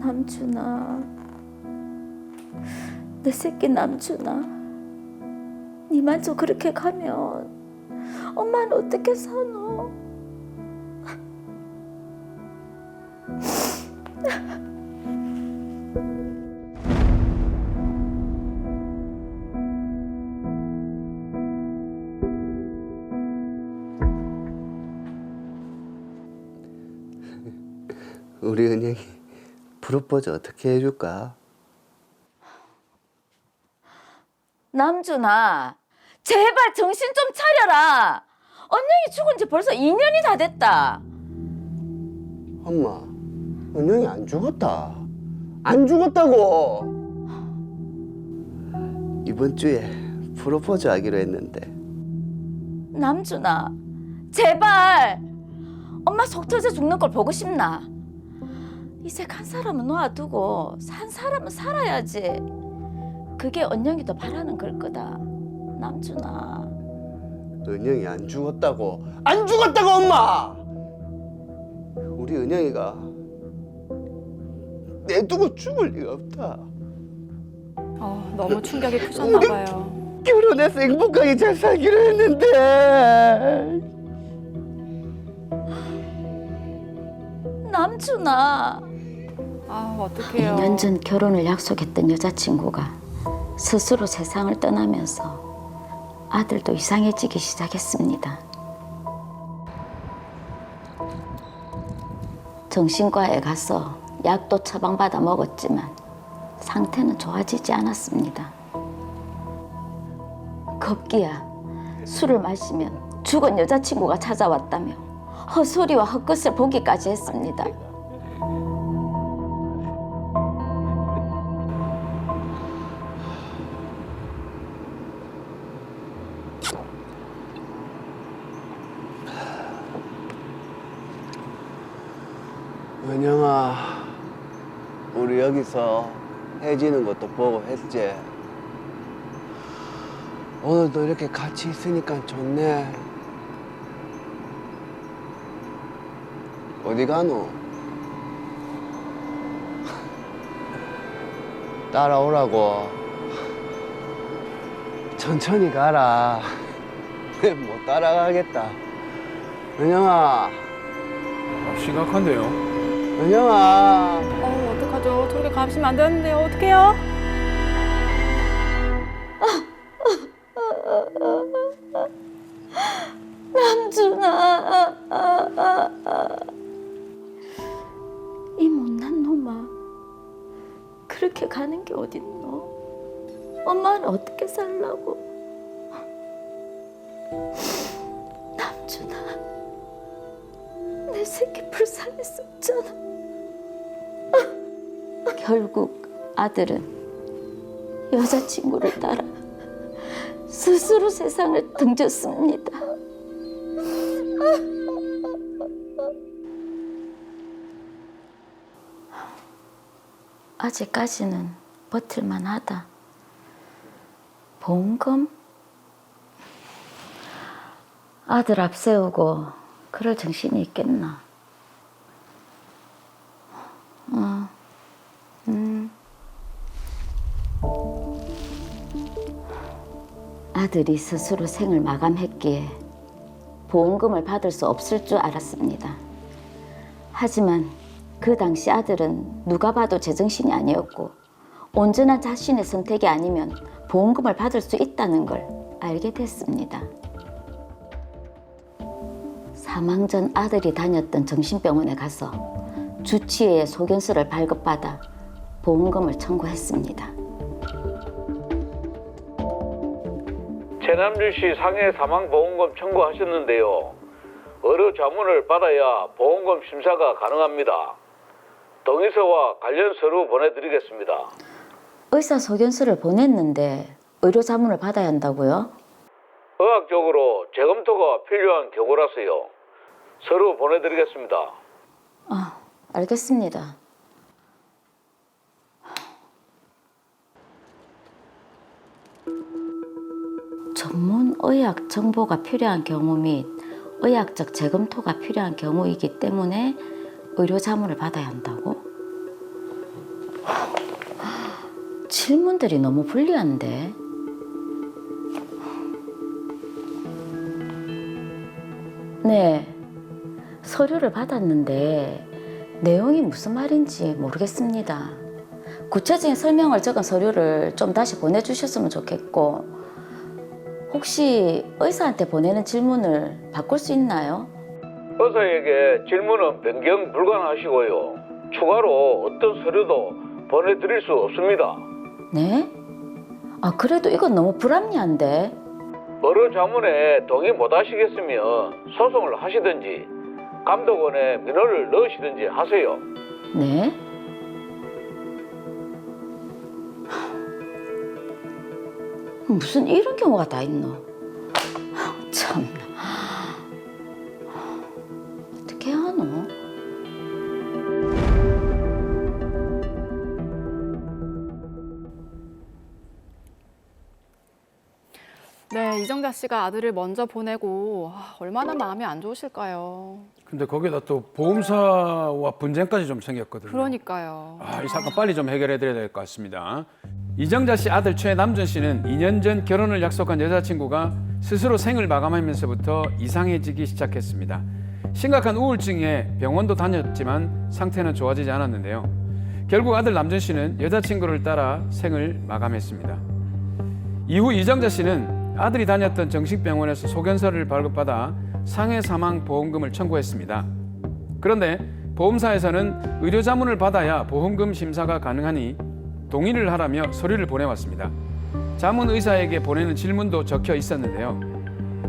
남준아, 내 새끼 남준아, 니만저 그렇게 가면 엄마는 어떻게 사노? 우리 은영이 프로포즈 어떻게 해줄까? 남준아, 제발 정신 좀 차려라. 언영이 죽은 지 벌써 2년이 다 됐다. 엄마, 은영이 안 죽었다. 안 죽었다고. 이번 주에 프로포즈 하기로 했는데. 남준아, 제발. 엄마 속 터져 죽는 걸 보고 싶나? 이제 간 사람은 놔두고 산 사람은 살아야지. 그게 언영이도 바라는 걸 거다. 남준아. 은영이 안 죽었다고. 안 죽었다고, 엄마! 우리 은영이가 내두고 죽을 리가 없다. 너무 충격이 크셨나 봐요. 결혼해서 행복하게 잘 살기로 했는데. 남준아. 어떡해요. 2년 전 결혼을 약속했던 여자친구가 스스로 세상을 떠나면서 아들도 이상해지기 시작했습니다. 정신과에 가서 약도 처방받아 먹었지만 상태는 좋아지지 않았습니다. 급기야 술을 마시면 죽은 여자친구가 찾아왔다며 헛소리와 헛것을 보기까지 했습니다. 은영아, 우리 여기서 해 지는 것도 보고 했지. 오늘도 이렇게 같이 있으니까 좋네. 어디 가노? 따라오라고. 천천히 가라. 못 따라가겠다. 은영아, 심각한데요? 은영아. 어떡하죠? 저렇게 가시면 안 되는데요. 어떡해요? 남준아, 이 못난 놈아, 그렇게 가는 게 어딨노? 엄마는 어떻게 살라고? 남준아, 내 새끼 불쌍히 썩잖아. 결국 아들은 여자친구를 따라 스스로 세상을 등졌습니다. 아직까지는 버틸만 하다. 보험금? 아들 앞세우고 그럴 정신이 있겠나? 아들이 스스로 생을 마감했기에 보험금을 받을 수 없을 줄 알았습니다. 하지만 그 당시 아들은 누가 봐도 제정신이 아니었고 온전한 자신의 선택이 아니면 보험금을 받을 수 있다는 걸 알게 됐습니다. 사망 전 아들이 다녔던 정신병원에 가서 주치의의 소견서를 발급받아 보험금을 청구했습니다. 최남준 씨 상해 사망보험금 청구하셨는데요. 의료 자문을 받아야 보험금 심사가 가능합니다. 동의서와 관련 서류 보내드리겠습니다. 의사 소견서를 보냈는데 의료 자문을 받아야 한다고요? 의학적으로 재검토가 필요한 경우라서요. 서류 보내드리겠습니다. 알겠습니다. 전문 의학 정보가 필요한 경우 및 의학적 재검토가 필요한 경우이기 때문에 의료 자문을 받아야 한다고? 질문들이 너무 불리한데. 네, 서류를 받았는데 내용이 무슨 말인지 모르겠습니다. 구체적인 설명을 적은 서류를 좀 다시 보내주셨으면 좋겠고, 혹시 의사한테 보내는 질문을 바꿀 수 있나요? 의사에게 질문은 변경 불가능하시고요. 추가로 어떤 서류도 보내드릴 수 없습니다. 네? 아, 그래도 이건 너무 불합리한데. 의료 자문에 동의 못 하시겠으면 소송을 하시든지 감독원에 민원을 넣으시든지 하세요. 네? 무슨 이런 경우가 다 있노? 참나. 어떻게 하노? 네, 이정자 씨가 아들을 먼저 보내고 얼마나 마음이 안 좋으실까요? 근데 거기다 또 보험사와 분쟁까지 좀 생겼거든요. 그러니까요. 이 사건 빨리 좀 해결해 드려야 될 것 같습니다. 이정자 씨 아들 최남준 씨는 2년 전 결혼을 약속한 여자친구가 스스로 생을 마감하면서부터 이상해지기 시작했습니다. 심각한 우울증에 병원도 다녔지만 상태는 좋아지지 않았는데요. 결국 아들 남준 씨는 여자친구를 따라 생을 마감했습니다. 이후 이정자 씨는 아들이 다녔던 정신병원에서 소견서를 발급받아 상해 사망 보험금을 청구했습니다. 그런데 보험사에서는 의료 자문을 받아야 보험금 심사가 가능하니 동의를 하라며 서류를 보내왔습니다. 자문 의사에게 보내는 질문도 적혀 있었는데요.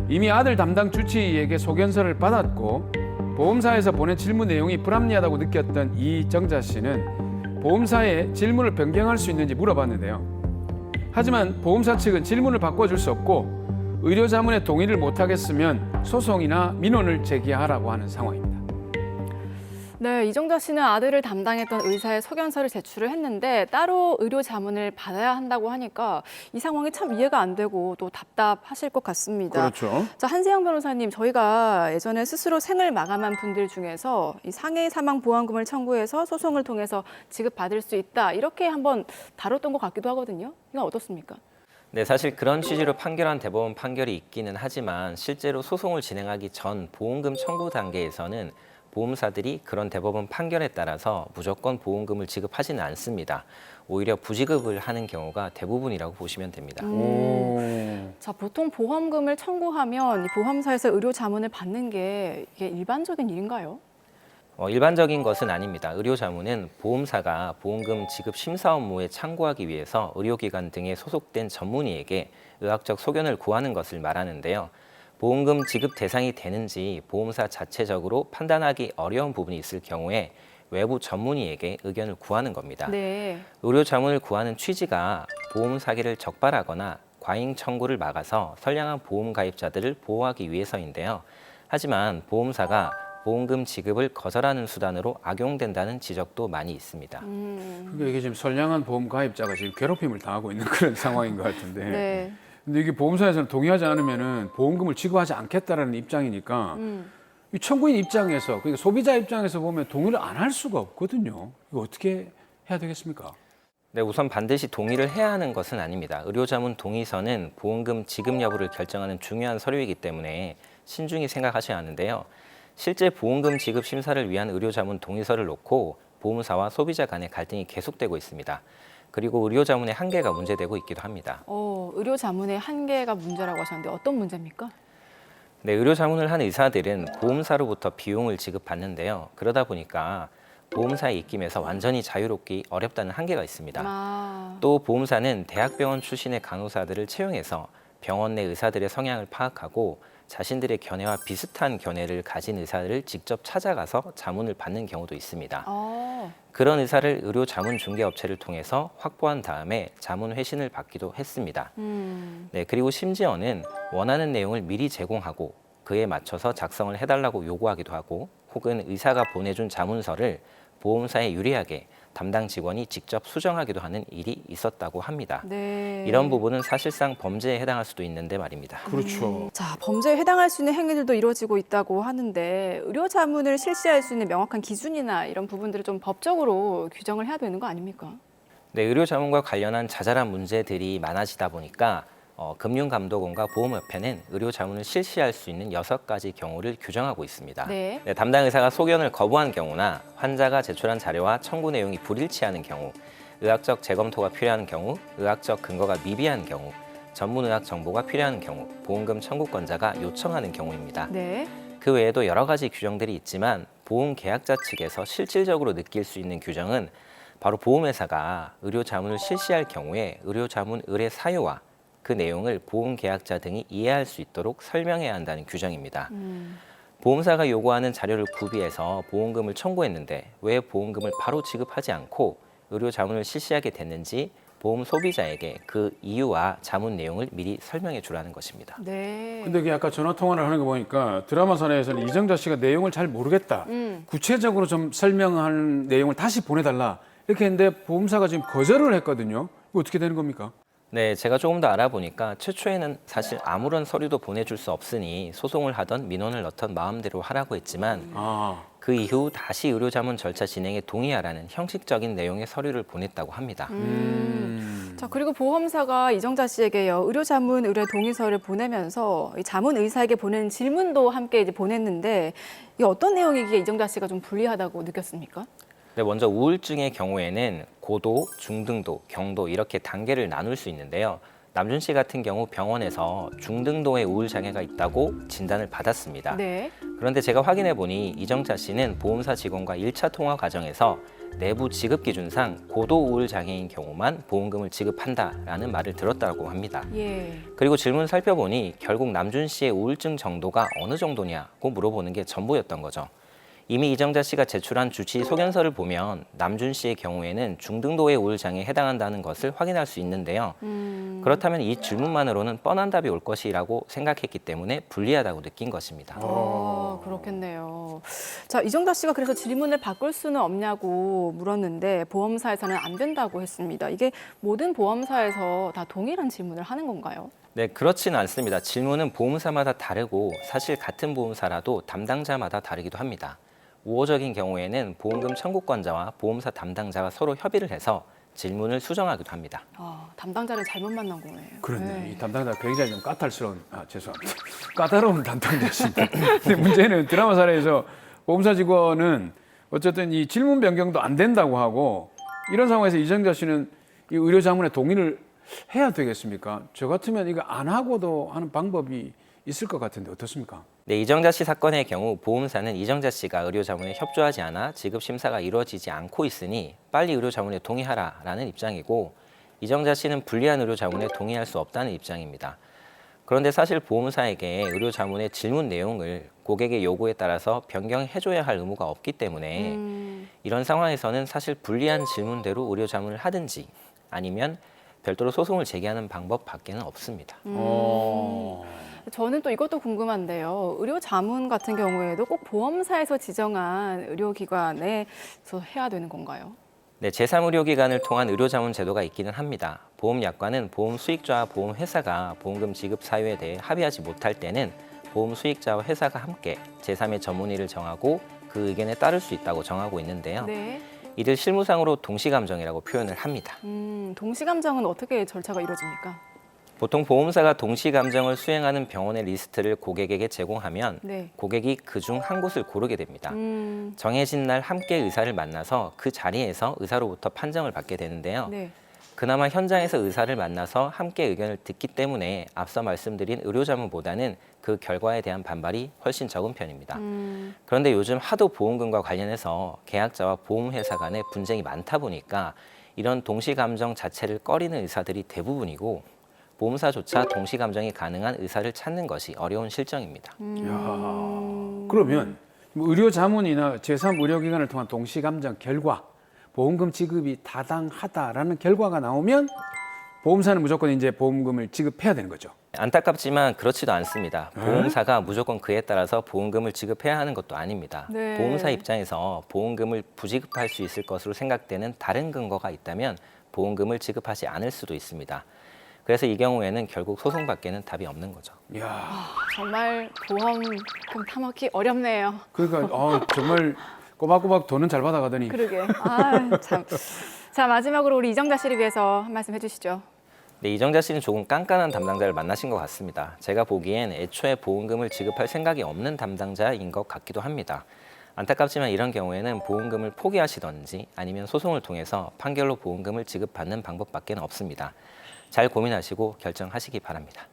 이미 아들 담당 주치의에게 소견서를 받았고 보험사에서 보낸 질문 내용이 불합리하다고 느꼈던 이정자 씨는 보험사에 질문을 변경할 수 있는지 물어봤는데요. 하지만 보험사 측은 질문을 바꿔줄 수 없고 의료 자문에 동의를 못하겠으면 소송이나 민원을 제기하라고 하는 상황입니다. 네, 이정자 씨는 아들을 담당했던 의사의 소견서를 제출을 했는데 따로 의료 자문을 받아야 한다고 하니까 이 상황이 참 이해가 안 되고 또 답답하실 것 같습니다. 그렇죠. 자, 한세영 변호사님, 저희가 예전에 스스로 생을 마감한 분들 중에서 이 상해 사망 보험금을 청구해서 소송을 통해서 지급받을 수 있다, 이렇게 한번 다뤘던 것 같기도 하거든요. 이건 어떻습니까? 네, 사실 그런 취지로 판결한 대법원 판결이 있기는 하지만 실제로 소송을 진행하기 전 보험금 청구 단계에서는 보험사들이 그런 대법원 판결에 따라서 무조건 보험금을 지급하지는 않습니다. 오히려 부지급을 하는 경우가 대부분이라고 보시면 됩니다. 자, 보통 보험금을 청구하면 이 보험사에서 의료 자문을 받는 게 이게 일반적인 일인가요? 일반적인 것은 아닙니다. 의료 자문은 보험사가 보험금 지급 심사 업무에 참고하기 위해서 의료기관 등에 소속된 전문의에게 의학적 소견을 구하는 것을 말하는데요. 보험금 지급 대상이 되는지 보험사 자체적으로 판단하기 어려운 부분이 있을 경우에 외부 전문의에게 의견을 구하는 겁니다. 네. 의료 자문을 구하는 취지가 보험 사기를 적발하거나 과잉 청구를 막아서 선량한 보험 가입자들을 보호하기 위해서인데요. 하지만 보험사가 보험금 지급을 거절하는 수단으로 악용된다는 지적도 많이 있습니다. 그러니까 이게 지금 선량한 보험 가입자가 지금 괴롭힘을 당하고 있는 그런 상황인 것 같은데. 네. 근데 이게 보험사에서는 동의하지 않으면은 보험금을 지급하지 않겠다라는 입장이니까 이 청구인 입장에서, 그러니까 소비자 입장에서 보면 동의를 안 할 수가 없거든요. 이거 어떻게 해야 되겠습니까? 네, 우선 반드시 동의를 해야 하는 것은 아닙니다. 의료자문 동의서는 보험금 지급 여부를 결정하는 중요한 서류이기 때문에 신중히 생각하셔야 하는데요. 실제 보험금 지급 심사를 위한 의료자문 동의서를 놓고 보험사와 소비자 간의 갈등이 계속되고 있습니다. 그리고 의료자문의 한계가 문제되고 있기도 합니다. 의료 자문의 한계가 문제라고 하셨는데 어떤 문제입니까? 네, 의료자문을 한 의사들은 보험사로부터 비용을 지급받는데요. 그러다 보니까 보험사의 입김에서 완전히 자유롭기 어렵다는 한계가 있습니다. 또 보험사는 대학병원 출신의 간호사들을 채용해서 병원 내 의사들의 성향을 파악하고 자신들의 견해와 비슷한 견해를 가진 의사를 직접 찾아가서 자문을 받는 경우도 있습니다. 그런 의사를 의료 자문 중개업체를 통해서 확보한 다음에 자문 회신을 받기도 했습니다. 네, 그리고 심지어는 원하는 내용을 미리 제공하고 그에 맞춰서 작성을 해달라고 요구하기도 하고, 혹은 의사가 보내준 자문서를 보험사에 유리하게 담당 직원이 직접 수정하기도 하는 일이 있었다고 합니다. 네. 이런 부분은 사실상 범죄에 해당할 수도 있는데 말입니다. 그렇죠. 자, 범죄에 해당할 수 있는 행위들도 이루어지고 있다고 하는데 의료 자문을 실시할 수 있는 명확한 기준이나 이런 부분들을 좀 법적으로 규정을 해야 되는 거 아닙니까? 네, 의료 자문과 관련한 자잘한 문제들이 많아지다 보니까 금융감독원과 보험협회는 의료 자문을 실시할 수 있는 6가지 경우를 규정하고 있습니다. 네. 네, 담당 의사가 소견을 거부한 경우나 환자가 제출한 자료와 청구 내용이 불일치하는 경우, 의학적 재검토가 필요한 경우, 의학적 근거가 미비한 경우, 전문의학 정보가 필요한 경우, 보험금 청구권자가 요청하는 경우입니다. 네. 그 외에도 여러 가지 규정들이 있지만 보험 계약자 측에서 실질적으로 느낄 수 있는 규정은 바로 보험회사가 의료 자문을 실시할 경우에 의료 자문 의뢰 사유와 그 내용을 보험 계약자 등이 이해할 수 있도록 설명해야 한다는 규정입니다. 보험사가 요구하는 자료를 구비해서 보험금을 청구했는데 왜 보험금을 바로 지급하지 않고 의료 자문을 실시하게 됐는지 보험 소비자에게 그 이유와 자문 내용을 미리 설명해 주라는 것입니다. 네. 근데 이게 아까 전화 통화를 하는 거 보니까 드라마산에서는 이정자 씨가 내용을 잘 모르겠다. 구체적으로 좀 설명한 내용을 다시 보내달라. 이렇게 했는데 보험사가 지금 거절을 했거든요. 이거 어떻게 되는 겁니까? 네, 제가 조금 더 알아보니까 최초에는 사실 아무런 서류도 보내줄 수 없으니 소송을 하던 민원을 넣던 마음대로 하라고 했지만 그 이후 다시 의료자문 절차 진행에 동의하라는 형식적인 내용의 서류를 보냈다고 합니다. 자, 그리고 보험사가 이정자 씨에게요, 의료자문 의뢰 동의서를 보내면서 이 자문 의사에게 보낸 질문도 함께 이제 보냈는데 이게 어떤 내용이기에 이정자 씨가 좀 불리하다고 느꼈습니까? 네, 먼저 우울증의 경우에는 고도, 중등도, 경도 이렇게 단계를 나눌 수 있는데요. 남준 씨 같은 경우 병원에서 중등도의 우울 장애가 있다고 진단을 받았습니다. 네. 그런데 제가 확인해 보니 이정자 씨는 보험사 직원과 1차 통화 과정에서 내부 지급 기준상 고도 우울 장애인 경우만 보험금을 지급한다라는 말을 들었다고 합니다. 예. 그리고 질문 살펴보니 결국 남준 씨의 우울증 정도가 어느 정도냐고 물어보는 게 전부였던 거죠. 이미 이정자 씨가 제출한 주치 소견서를 보면 남준 씨의 경우에는 중등도의 우울 장애에 해당한다는 것을 확인할 수 있는데요. 그렇다면 이 질문만으로는 뻔한 답이 올 것이라고 생각했기 때문에 불리하다고 느낀 것입니다. 그렇겠네요. 자, 이정자 씨가 그래서 질문을 바꿀 수는 없냐고 물었는데 보험사에서는 안 된다고 했습니다. 이게 모든 보험사에서 다 동일한 질문을 하는 건가요? 네, 그렇지는 않습니다. 질문은 보험사마다 다르고 사실 같은 보험사라도 담당자마다 다르기도 합니다. 우호적인 경우에는 보험금 청구권자와 보험사 담당자가 서로 협의를 해서 질문을 수정하기도 합니다. 담당자를 잘못 만난 거네요. 그렇네. 이 담당자 굉장히 좀 까탈스러운, 죄송합니다. 까다로운 담당자십니다. 근데 문제는 드라마 사례에서 보험사 직원은 어쨌든 이 질문 변경도 안 된다고 하고 이런 상황에서 이정자 씨는 이 의료 자문에 동의를 해야 되겠습니까? 저 같으면 이거 안 하고도 하는 방법이 있을 것 같은데 어떻습니까? 네, 이정자 씨 사건의 경우 보험사는 이정자 씨가 의료 자문에 협조하지 않아 지급 심사가 이루어지지 않고 있으니 빨리 의료 자문에 동의하라라는 입장이고 이정자 씨는 불리한 의료 자문에 동의할 수 없다는 입장입니다. 그런데 사실 보험사에게 의료 자문의 질문 내용을 고객의 요구에 따라서 변경해줘야 할 의무가 없기 때문에 이런 상황에서는 사실 불리한 질문대로 의료 자문을 하든지 아니면 별도로 소송을 제기하는 방법밖에는 없습니다. 저는 또 이것도 궁금한데요. 의료 자문 같은 경우에도 꼭 보험사에서 지정한 의료기관에서 해야 되는 건가요? 네, 제3의료기관을 통한 의료자문 제도가 있기는 합니다. 보험약관은 보험 수익자와 보험회사가 보험금 지급 사유에 대해 합의하지 못할 때는 보험 수익자와 회사가 함께 제3의 전문의를 정하고 그 의견에 따를 수 있다고 정하고 있는데요. 네. 이들 실무상으로 동시감정이라고 표현을 합니다. 동시감정은 어떻게 절차가 이루어집니까? 보통 보험사가 동시감정을 수행하는 병원의 리스트를 고객에게 제공하면 네. 고객이 그중 한 곳을 고르게 됩니다. 정해진 날 함께 의사를 만나서 그 자리에서 의사로부터 판정을 받게 되는데요. 네. 그나마 현장에서 의사를 만나서 함께 의견을 듣기 때문에 앞서 말씀드린 의료자문보다는 그 결과에 대한 반발이 훨씬 적은 편입니다. 그런데 요즘 하도 보험금과 관련해서 계약자와 보험회사 간에 분쟁이 많다 보니까 이런 동시감정 자체를 꺼리는 의사들이 대부분이고 보험사조차 동시감정이 가능한 의사를 찾는 것이 어려운 실정입니다. 그러면 뭐 의료 자문이나 제3의료기관을 통한 동시감정 결과 보험금 지급이 타당하다라는 결과가 나오면 보험사는 무조건 이제 보험금을 지급해야 되는 거죠. 안타깝지만 그렇지도 않습니다. 보험사가 무조건 그에 따라서 보험금을 지급해야 하는 것도 아닙니다. 네. 보험사 입장에서 보험금을 부지급할 수 있을 것으로 생각되는 다른 근거가 있다면 보험금을 지급하지 않을 수도 있습니다. 그래서 이 경우에는 결국 소송밖에는 답이 없는 거죠. 이야, 정말 보험금 타먹기 어렵네요. 그러니까 정말 꼬박꼬박 돈은 잘 받아가더니 그러게. 참. 자, 마지막으로 우리 이정자 씨를 위해서 한 말씀 해주시죠. 네, 이정자 씨는 조금 깐깐한 담당자를 만나신 것 같습니다. 제가 보기엔 애초에 보험금을 지급할 생각이 없는 담당자인 것 같기도 합니다. 안타깝지만 이런 경우에는 보험금을 포기하시던지 아니면 소송을 통해서 판결로 보험금을 지급받는 방법밖에 없습니다. 잘 고민하시고 결정하시기 바랍니다.